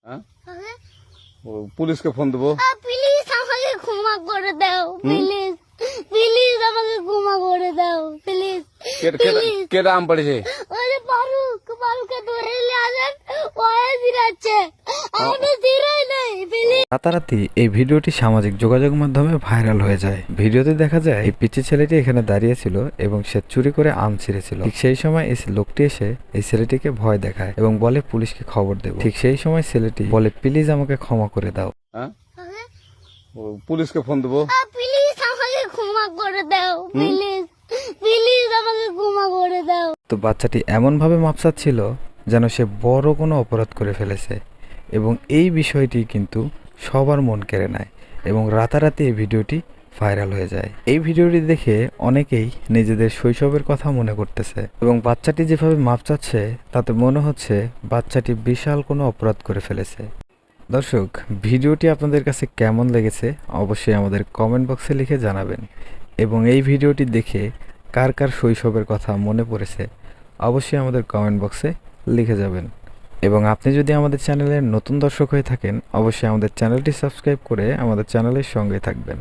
হ্যাঁ? আগে ও, পুলিশকে ফোন দেবো। প্লিজ আমাকে ক্ষমা করে দাও, প্লিজ প্লিজ আমাকে ক্ষমা করে দাও, প্লিজ প্লিজ। কেটা আম পড়েছে? ওই যে ফারুককে ধরে নিয়ে আসেন, ওয়ে জিরাচ্ছে, আমি জিরাই নেই, প্লিজ। রাতারাতি এই ভিডিওটি সামাজিক যোগাযোগ মাধ্যমে ভাইরাল হয়ে যায়। ভিডিওতে দেখা যায় এই পিচ্চি ছেলেটি এখানে দাঁড়িয়ে ছিল এবং সে চুরি করে আম ছিঁড়েছিল। ঠিক সেই সময় এই লোকটি এসে এই ছেলেটিকে ভয় দেখায় এবং বলে পুলিশকে খবর দেব। ঠিক সেই সময় ছেলেটি বলে প্লিজ আমাকে ক্ষমা করে দাও। হ্যাঁ? আগে ও, পুলিশকে ফোন দেবো। প্লিজ আমাকে ক্ষমা করে দাও, প্লিজ প্লিজ আমাকে ক্ষমা করে দাও। তো বাচ্চাটি এমনভাবে মাপসাচ্ছিল যেন সে বড় কোনো অপরাধ করে ফেলেছে এবং এই বিষয়টি কিন্তু সবার মন কেড়ে নেয় এবং রাতারাতি এই ভিডিওটি ভাইরাল হয়ে যায়। এই ভিডিওটি দেখে অনেকেই নিজেদের শৈশবের কথা মনে করতেছে এবং বাচ্চাটি যেভাবে মাপ চাচ্ছে তাতে মনে হচ্ছে বাচ্চাটি বিশাল কোনো অপরাধ করে ফেলেছে। দর্শক, ভিডিওটি আপনাদের কাছে কেমন লেগেছে অবশ্যই আমাদের কমেন্ট বক্সে লিখে জানাবেন এবং এই ভিডিওটি দেখে কার কার শৈশবের কথা মনে পড়েছে অবশ্যই আমাদের কমেন্ট বক্সে লিখে যাবেন। এবং আপনি যদি আমাদের চ্যানেলের নতুন দর্শক হয়ে থাকেন অবশ্যই আমাদের চ্যানেলটি সাবস্ক্রাইব করে আমাদের চ্যানেলের সঙ্গে থাকবেন।